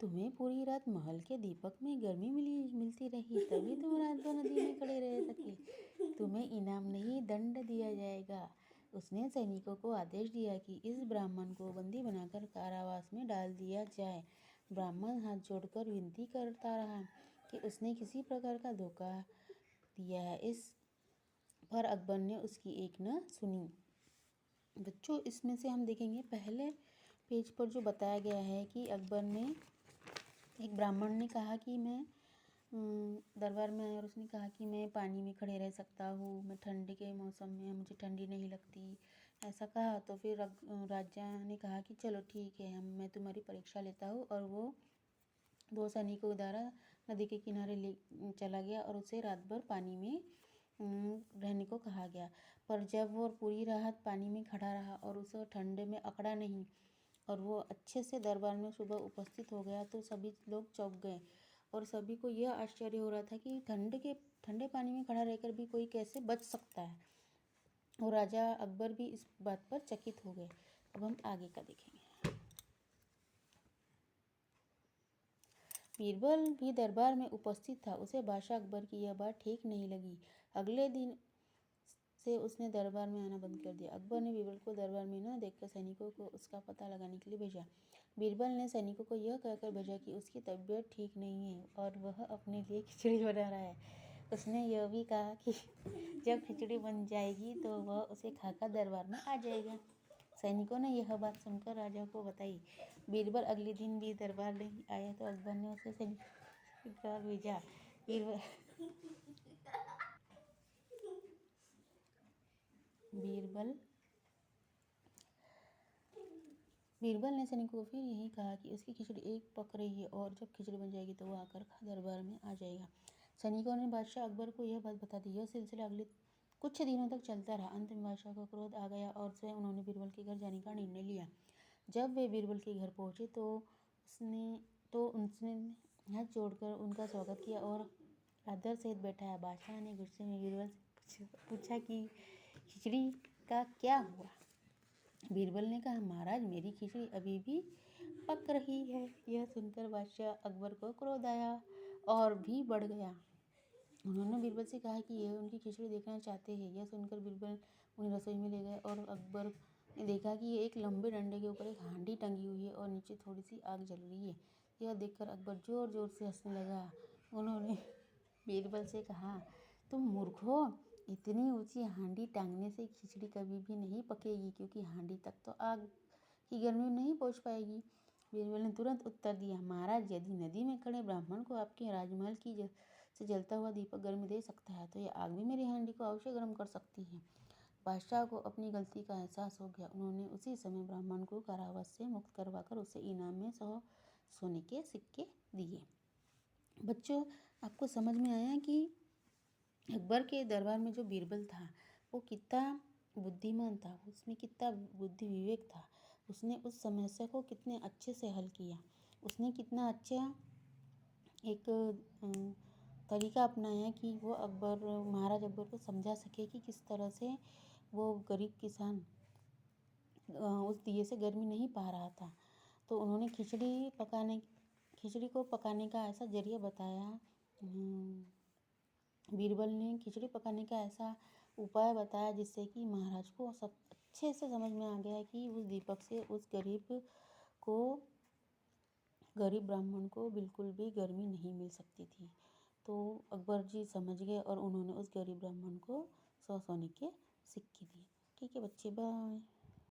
तुम्हें पूरी रात महल के दीपक में गर्मी मिलती रही, तभी तुम रात भर नदी में खड़े रह सके। तुम्हें इनाम नहीं, दंड दिया जाएगा। उसने सैनिकों को आदेश दिया कि इस ब्राह्मण को बंदी बनाकर कारावास में डाल दिया जाए। ब्राह्मण हाथ जोड़कर विनती करता रहा कि उसने किसी प्रकार का धोखा दिया है। इस पर अकबर ने उसकी एक न सुनी। बच्चों, इसमें से हम देखेंगे पहले पेज पर जो बताया गया है कि अकबर ने, एक ब्राह्मण ने कहा कि मैं दरबार में आया और उसने कहा कि मैं पानी में खड़े रह सकता हूँ, मैं ठंडी के मौसम में, मुझे ठंडी नहीं लगती, ऐसा कहा। तो फिर राजा ने कहा कि चलो ठीक है, मैं तुम्हारी परीक्षा लेता हूँ। और वो 2 सैनिकों द्वारा नदी के किनारे ले चला गया और उसे रात भर पानी में रहने को कहा गया। पर जब वो पूरी रात पानी में खड़ा रहा और उसे ठंडे में अकड़ा नहीं और वो अच्छे से दरबार में सुबह उपस्थित हो गया, तो सभी लोग चौंक गए और सभी को यह आश्चर्य हो रहा था कि ठंडे पानी में खड़ा रहकर भी कोई कैसे बच सकता है। और राजा अकबर भी इस बात पर चकित हो गए। अब हम आगे का देखेंगे। बीरबल भी दरबार में उपस्थित था। उसे बादशाह अकबर की यह बात ठीक नहीं लगी। अगले दिन से उसने दरबार में आना बंद कर दिया। अकबर ने बीरबल को दरबार में न देखकर सैनिकों को उसका पता लगाने के लिए भेजा। बीरबल ने सैनिकों को यह कहकर भेजा कि उसकी तबीयत ठीक नहीं है और वह अपने लिए खिचड़ी बना रहा है। उसने यह भी कहा कि जब खिचड़ी बन जाएगी तो वह उसे खाकर दरबार में आ जाएगा। सैनिकों ने यह बात सुनकर राजा को बताई। बीरबल अगले दिन भी दरबार नहीं आया तो अकबर ने उसे सैनिकों भेजा। बीरबल ने सैनिकों को फिर यही कहा कि उसकी खिचड़ी एक पक रही है और जब खिचड़ी बन जाएगी तो वह आकर दरबार में आ जाएगा। सैनिकों ने बादशाह अकबर को यह बात बता दी। यह सिलसिला अगले कुछ दिनों तक चलता रहा। अंत में बादशाह को क्रोध आ गया और स्वयं उन्होंने बीरबल के घर जाने का निर्णय लिया। जब वे बीरबल के घर पहुंचे तो उसने हाथ जोड़कर उनका स्वागत किया और आदर सहित बैठाया। बादशाह ने गुस्से में बीरबल से पूछा कि खिचड़ी का क्या हुआ। बीरबल ने कहा, महाराज, मेरी खिचड़ी अभी भी पक रही है। यह सुनकर बादशाह अकबर को क्रोध आया और भी बढ़ गया। उन्होंने बीरबल से कहा कि यह उनकी खिचड़ी देखना चाहते हैं। यह सुनकर बीरबल उन्हें रसोई में ले गए और अकबर ने देखा कि एक लंबे डंडे के ऊपर एक हांडी टंगी हुई है और नीचे थोड़ी सी आग जल रही है। यह देखकर अकबर जोर जोर से हंसने लगा। उन्होंने बीरबल से कहा, तुम मूर्ख हो, इतनी ऊंची हांडी टांगने से खिचड़ी कभी भी नहीं पकेगी, क्योंकि हांडी तक तो आग की गर्मी नहीं पहुंच पाएगी। बीरबल ने तुरंत उत्तर दिया, महाराज, यदि नदी में खड़े ब्राह्मण को आपके राजमहल की से जलता हुआ दीपक गर्मी दे सकता है तो यह आग भी मेरी हांडी को अवश्य गर्म कर सकती है। बादशाह को अपनी गलती का एहसास हो गया। उन्होंने उसी समय ब्राह्मण को कारावास से मुक्त करवाकर उसे इनाम में 100 सोने के सिक्के दिए। बच्चों, आपको समझ में आया कि अकबर के दरबार में जो बीरबल था वो कितना बुद्धिमान था, उसमें कितना बुद्धि विवेक था। उसने उस समस्या को कितने अच्छे से हल किया। उसने कितना अच्छा एक तरीका अपनाया कि वो महाराज अकबर को समझा सके कि किस तरह से वो गरीब किसान उस दिए से गर्मी नहीं पा रहा था। तो उन्होंने खिचड़ी को पकाने का ऐसा जरिया बताया। बीरबल ने खिचड़ी पकाने का ऐसा उपाय बताया जिससे कि महाराज को सब अच्छे से समझ में आ गया कि उस दीपक से उस गरीब ब्राह्मण को बिल्कुल भी गर्मी नहीं मिल सकती थी। तो अकबर जी समझ गए और उन्होंने उस गरीब ब्राह्मण को 100 सोने के सिक्के दिए। ठीक है बच्चे, बाय।